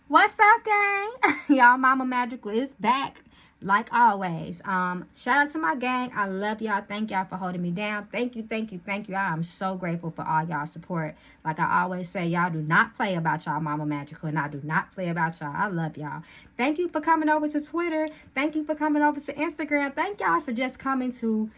What's up, gang? Y'all, Mama Magical is back like always. Shout out to my gang. I love y'all. Thank y'all for holding me down. Thank you, thank you, thank you. I am so grateful for all y'all support. Like I always say, y'all do not play about y'all Mama Magical, and I do not play about y'all. I love y'all. Thank you for coming over to Twitter. Thank you for coming over to Instagram. Thank y'all for just coming to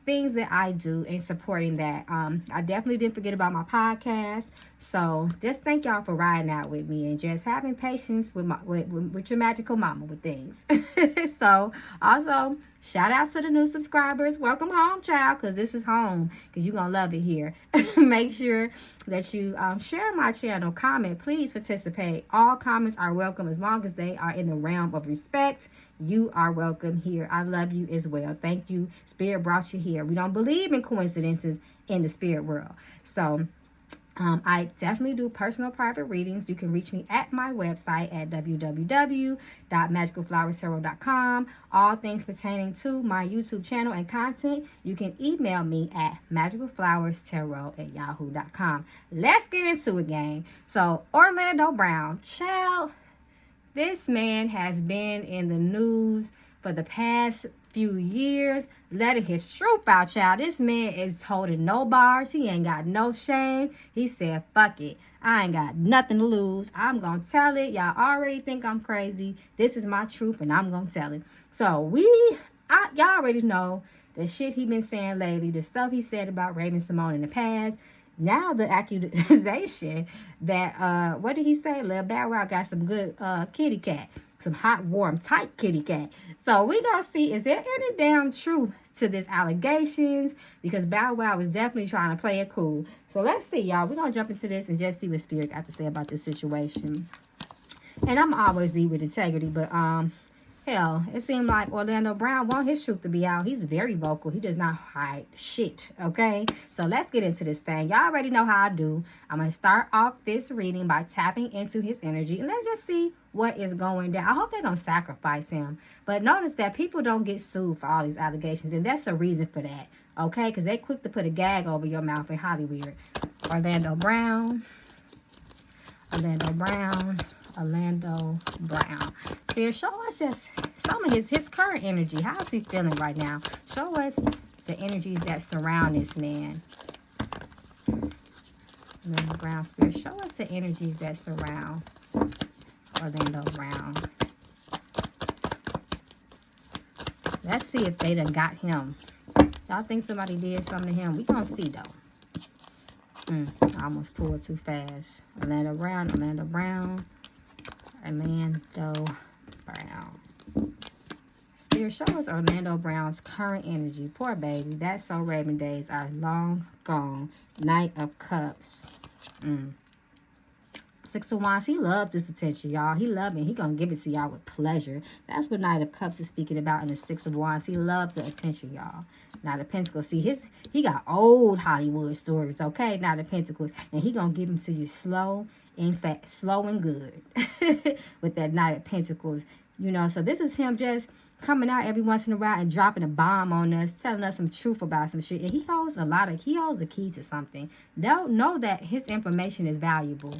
things that I do and supporting that. I definitely didn't forget about my podcast. So just thank y'all for riding out with me and just having patience with with your magical mama with things. So also shout out to the new subscribers. Welcome home, child, because this is home, because you're gonna love it here. Make sure that you share my channel, comment, please participate. All comments are welcome as long as they are in the realm of respect. You are welcome here. I love you as well. Thank you. Spirit brought you here. We don't believe in coincidences in the spirit world. So I definitely do personal private readings. You can reach me at my website at www.magicalflowerstarot.com. All things pertaining to my YouTube channel and content, you can email me at magicalflowerstarot@yahoo.com. Let's get into it, gang. So, Orlando Brown, child, this man has been in the news for the past few years, letting his truth out, child. This man is holding no bars. He ain't got no shame. He said, fuck it. I ain't got nothing to lose. I'm going to tell it. Y'all already think I'm crazy. This is my truth, and I'm going to tell it. So, y'all already know the shit he been saying lately, the stuff he said about Raven Simone in the past. Now the accusation that, what did he say? Lil Bow Wow got some good kitty cat. Some hot, warm, tight kitty cat. So we gonna see, is there any damn truth to this allegations? Because Bow Wow was definitely trying to play it cool. So let's see, y'all. We're gonna jump into this and just see what Spirit got to say about this situation. And I'm always be with integrity, but hell, it seemed like Orlando Brown want his truth to be out. He's very vocal. He does not hide shit, okay? So let's get into this thing. Y'all already know how I do. I'm going to start off this reading by tapping into his energy. And let's just see what is going down. I hope they don't sacrifice him. But notice that people don't get sued for all these allegations. And that's a reason for that, okay? Because they quick to put a gag over your mouth in Hollywood. Orlando Brown. Orlando Brown. Orlando Brown. Here, show us just some of his current energy. How is he feeling right now? Show us the energies that surround this man. Orlando Brown, Spirit, show us the energies that surround Orlando Brown. Let's see if they done got him. Y'all think somebody did something to him? We gonna see though. I almost pulled too fast. Orlando Brown, Orlando Brown. Orlando Brown. Spirit, show us Orlando Brown's current energy. Poor baby. That's so Raven days are long gone. Knight of Cups. 6 of Wands. He loves this attention, y'all. He loves it. He gonna give it to y'all with pleasure. That's what Knight of Cups is speaking about in the 6 of Wands. He loves the attention, y'all. Knight of Pentacles. See, he got old Hollywood stories, okay? Knight of Pentacles. And he gonna give them to you slow. In fact, slow and good. With that Knight of Pentacles. You know, so this is him just coming out every once in a while and dropping a bomb on us, telling us some truth about some shit. And he holds the key to something. They'll know that his information is valuable.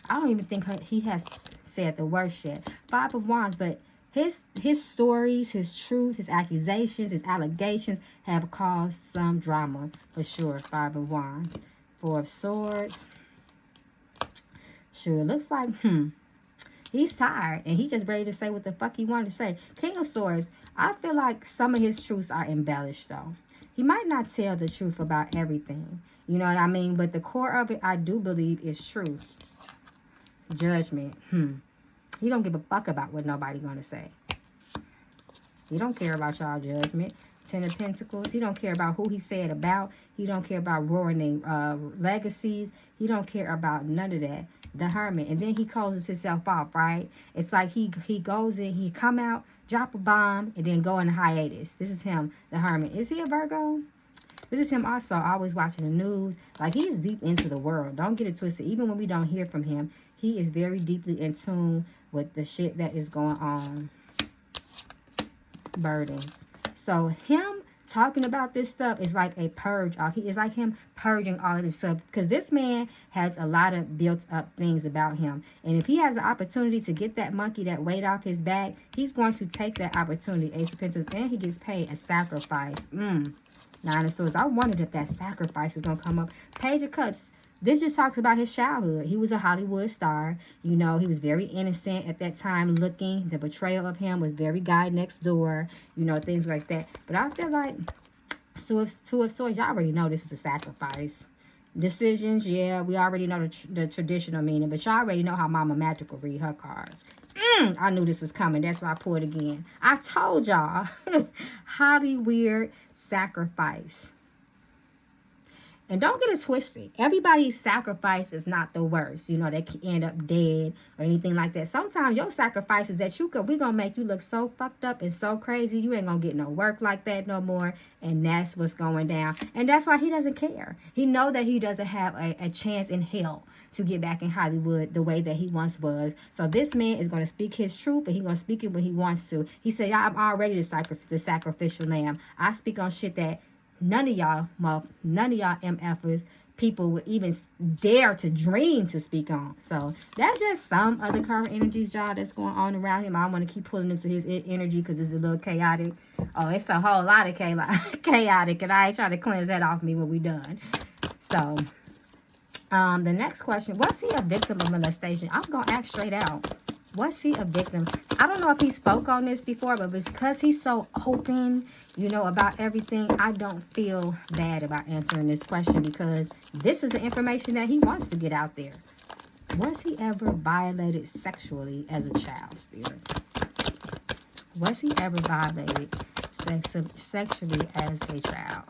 I don't even think he has said the worst yet. 5 of Wands, but his stories, his truth, his accusations, his allegations have caused some drama for sure. 5 of Wands. 4 of Swords. Sure, it looks like, he's tired and he just ready to say what the fuck he wanted to say. King of Swords, I feel like some of his truths are embellished though. He might not tell the truth about everything. You know what I mean? But the core of it, I do believe, is truth. Judgment. He don't give a fuck about what nobody gonna say. He don't care about y'all judgment. 10 of Pentacles. He don't care about who he said about. He don't care about ruining legacies. He don't care about none of that. The Hermit. And then he closes himself off, right? It's like he goes in, he come out, drop a bomb, and then go in a hiatus. This is him, the Hermit. Is he a Virgo? This is him also always watching the news. Like, he's deep into the world. Don't get it twisted. Even when we don't hear from him, he is very deeply in tune with the shit that is going on. Burdens. So him talking about this stuff is like a purge off. It's like him purging all of this stuff, because this man has a lot of built up things about him. And if he has the opportunity to get that monkey, that weight off his back, he's going to take that opportunity. Ace of Pentacles, and he gets paid a sacrifice. Nine of Swords. I wondered if that sacrifice was going to come up. Page of Cups. This just talks about his childhood. He was a Hollywood star. You know, he was very innocent at that time looking. The betrayal of him was very guy next door. You know, things like that. But I feel like Two of Swords, y'all already know this is a sacrifice. Decisions, yeah, we already know the traditional meaning. But y'all already know how Mama Magical read her cards. I knew this was coming. That's why I pulled again. I told y'all. Highly weird sacrifice. And don't get it twisted. Everybody's sacrifice is not the worst. You know, they can end up dead or anything like that. Sometimes your sacrifices that we're going to make you look so fucked up and so crazy. You ain't going to get no work like that no more. And that's what's going down. And that's why he doesn't care. He know that he doesn't have a chance in hell to get back in Hollywood the way that he once was. So this man is going to speak his truth, and he's going to speak it when he wants to. He said, I'm already the sacrificial lamb. I speak on shit that none of y'all MFers, people would even dare to dream to speak on. So that's just some of the current energies, y'all, that's going on around him. I want to keep pulling into his energy because it's a little chaotic. Oh, it's a whole lot of chaotic, and I ain't trying to cleanse that off me when we done. So, the next question, was he a victim of molestation? I'm going to ask straight out. Was he a victim? I don't know if he spoke on this before, but because he's so open, you know, about everything, I don't feel bad about answering this question because this is the information that he wants to get out there. Was he ever violated sexually as a child, Spirit? Was he ever violated sexually as a child?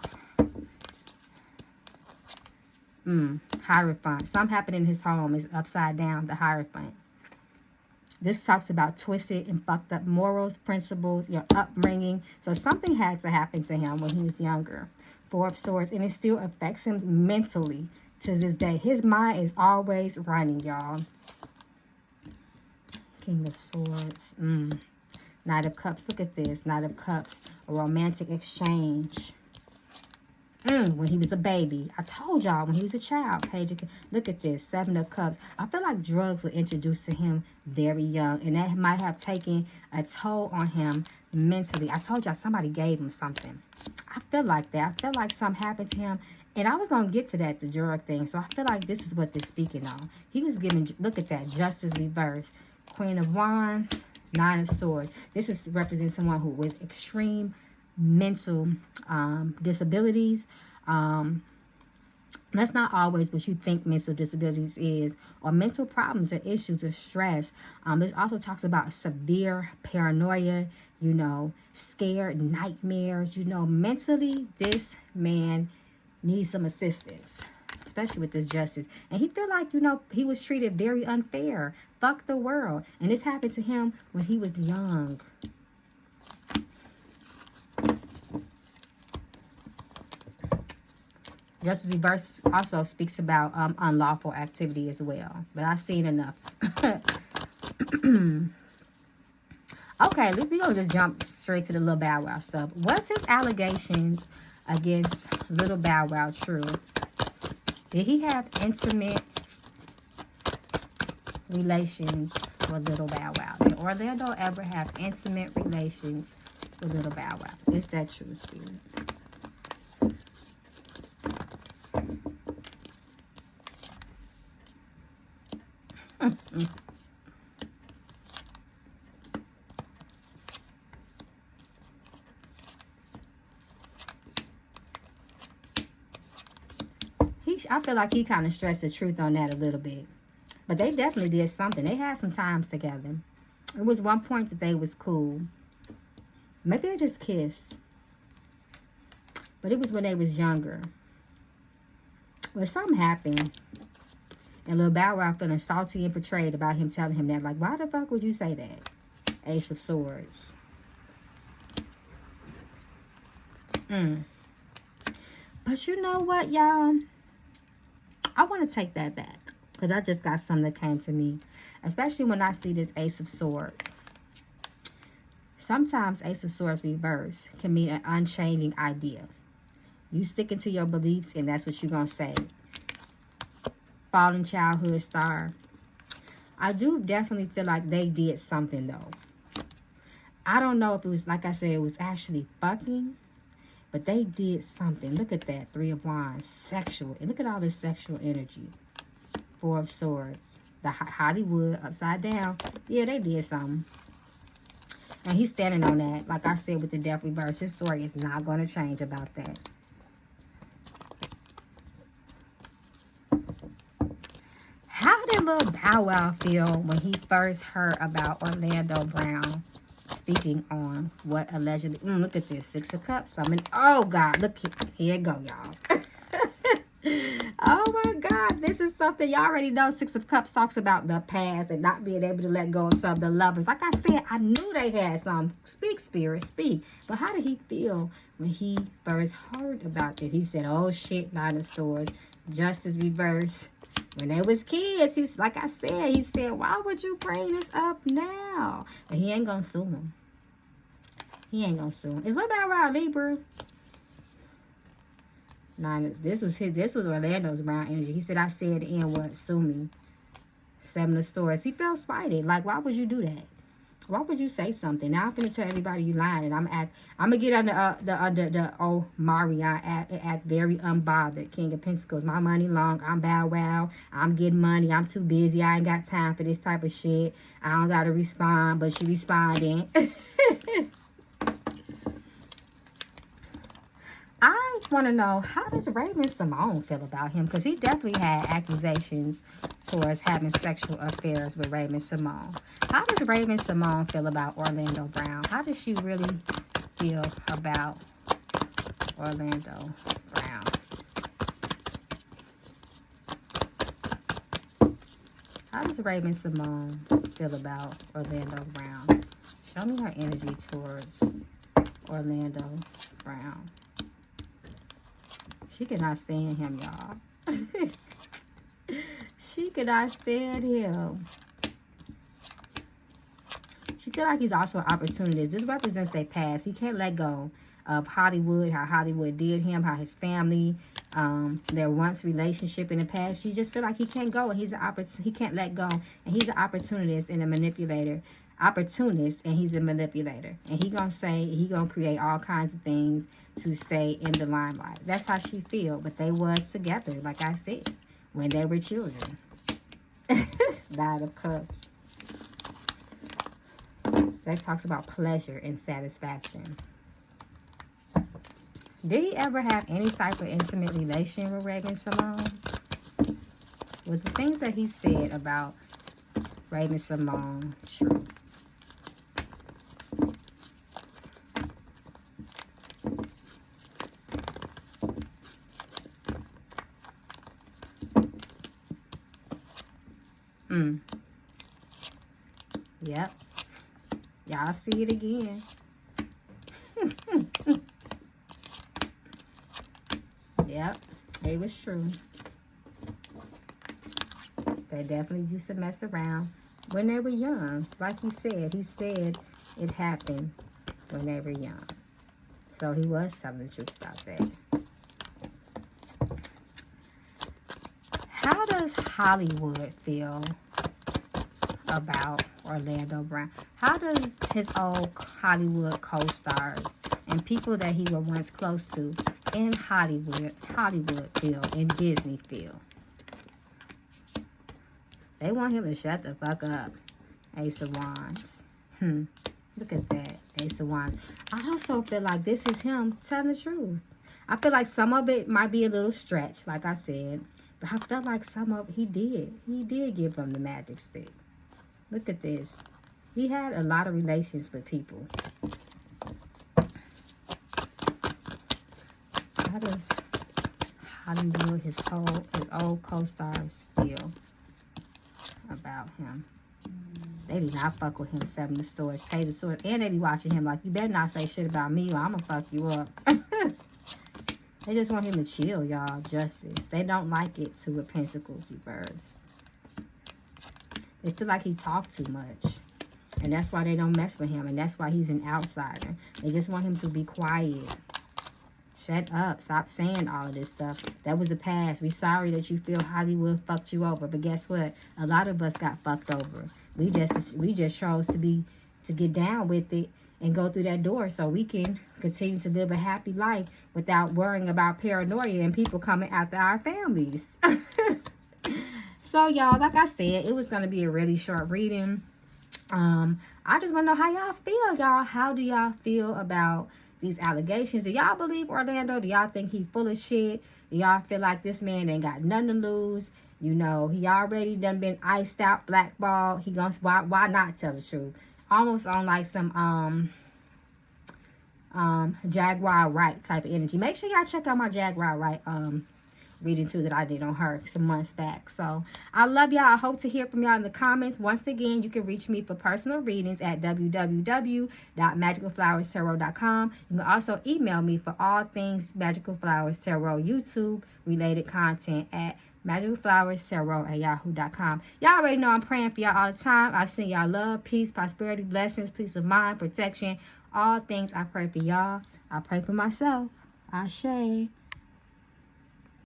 Hierophant. Something happened in his home is upside down, the Hierophant. This talks about twisted and fucked up morals, principles, your upbringing. So something had to happen to him when he was younger. Four of Swords. And it still affects him mentally to this day. His mind is always running, y'all. King of Swords. Knight of Cups. Look at this. Knight of Cups. A romantic exchange. When he was a baby. I told y'all, when he was a child. Page of, look at this. Seven of Cups. I feel like drugs were introduced to him very young. And that might have taken a toll on him mentally. I told y'all somebody gave him something. I feel like that. I feel like something happened to him. And I was going to get to that, the drug thing. So I feel like this is what they're speaking on. He was given, look at that, Justice reversed. Queen of Wands, Nine of Swords. This is represents someone who with extreme mental disabilities. That's not always what you think mental disabilities is, or mental problems or issues or stress. This also talks about severe paranoia, you know, scared nightmares. You know, mentally, this man needs some assistance, especially with this justice. And he feel like, you know, he was treated very unfair. Fuck the world. And this happened to him when he was young. Justice reverse also speaks about unlawful activity as well. But I've seen enough. Okay, we're going to just jump straight to the Little Bow Wow stuff. Was his allegations against Little Bow Wow true? Did he have intimate relations with Little Bow Wow? Did Orlando ever have intimate relations with Little Bow Wow? Is that true, Spirit? I feel like he kind of stressed the truth on that a little bit. But they definitely did something. They had some times together. It was one point that they was cool. Maybe they just kissed. But it was when they was younger. Well, something happened. And Lil Bow Wow feeling salty and betrayed about him telling him that. Like, why the fuck would you say that? Ace of Swords. But you know what, y'all? I want to take that back. Because I just got something that came to me. Especially when I see this Ace of Swords. Sometimes Ace of Swords reverse can mean an unchanging idea. You sticking to your beliefs, and that's what you're going to say. Fallen childhood star. I do definitely feel like they did something, though. I don't know if it was, like I said, it was actually fucking, but they did something. Look at that. 3 of Wands. Sexual. And look at all this sexual energy. 4 of Swords. The Hollywood upside down. Yeah, they did something. And he's standing on that. Like I said, with the Death reverse, his story is not going to change about that. How did little Bow Wow feel when he first heard about Orlando Brown speaking on what allegedly... look at this. 6 of Cups. Oh, God. Look, here it go, y'all. Oh, my God. This is something y'all already know. 6 of Cups talks about the past and not being able to let go of some of the lovers. Like I said, I knew they had some. Speak, spirit, speak. But how did he feel when he first heard about this? He said, oh, shit, 9 of Swords. Justice reverse. When they was kids, he's like I said, he said, why would you bring this up now? But he ain't gonna sue him. He ain't gonna sue him. Is what about Libra? This was Orlando's Brown energy. He said, I said and what? Sue me. 7 of Swords. He felt slighted. Like, why would you do that? Why would you say something? Now I'm finna tell everybody you lying, and I'm gonna get under the old Marion act very unbothered. King of Pentacles. My money long. I'm Bow Wow. I'm getting money. I'm too busy. I ain't got time for this type of shit. I don't gotta respond, but she responding. I want to know, how does Raven Simone feel about him? Because he definitely had accusations towards having sexual affairs with Raven Simone. How does Raven Simone feel about Orlando Brown? How does she really feel about Orlando Brown? How does Raven Simone feel about Orlando Brown? Show me her energy towards Orlando Brown. She cannot stand him, y'all. She cannot stand him. She feel like he's also an opportunist. This represents their past. He can't let go of Hollywood, how Hollywood did him, how his family, their once relationship in the past. She just feel like he can't go, and he can't let go, and he's an opportunist and a manipulator. Opportunist, and he's a manipulator, and he gonna create all kinds of things to stay in the limelight. That's how she feel. But they was together, like I said, when they were children. 9 of Cups. That talks about pleasure and satisfaction. Did he ever have any type of intimate relation with Raven Simone? Was the things that he said about Raven Simone true? Yep. Y'all see it again. Yep. It was true. They definitely used to mess around when they were young. Like he said it happened when they were young. So he was telling the truth about that. How does Hollywood feel about Orlando Brown? How does his old Hollywood co-stars and people that he was once close to in Hollywood feel, in Disney feel? They want him to shut the fuck up. Ace of Wands. Look at that. Ace of Wands. I also feel like this is him telling the truth. I feel like some of it might be a little stretch, like I said. But I felt like some of it, he did give him the magic stick. Look at this. He had a lot of relations with people. How does Hollywood, his old co-stars feel about him? They do not fuck with him. 7 of Swords, Page of Swords. And they be watching him like, you better not say shit about me or I'm gonna fuck you up. They just want him to chill, y'all. Justice. They don't like it. 2 of Pentacles reverse. They feel like he talked too much. And that's why they don't mess with him. And that's why he's an outsider. They just want him to be quiet. Shut up. Stop saying all of this stuff. That was the past. We're sorry that you feel Hollywood fucked you over. But guess what? A lot of us got fucked over. We just chose to get down with it and go through that door so we can continue to live a happy life without worrying about paranoia and people coming after our families. So, y'all, like I said, it was going to be a really short reading. I just want to know how y'all feel, y'all. How do y'all feel about these allegations? Do y'all believe Orlando? Do y'all think he full of shit? Do y'all feel like this man ain't got nothing to lose? You know, he already done been iced out, blackballed. He gonna, why not tell the truth? Almost on like some Jaguar Wright type of energy. Make sure y'all check out my Jaguar Wright reading too that I did on her some months back. So I love y'all. I hope to hear from y'all in the comments. Once again, you can reach me for personal readings at www.magicalflowerstarot.com. You can also email me for all things Magical Flowers Tarot YouTube related content at magicalflowerstarot@yahoo.com. Y'all already know I'm praying for y'all all the time. I send y'all love, peace, prosperity, blessings, peace of mind, protection, all things. I pray for y'all. I pray for myself. Ashe.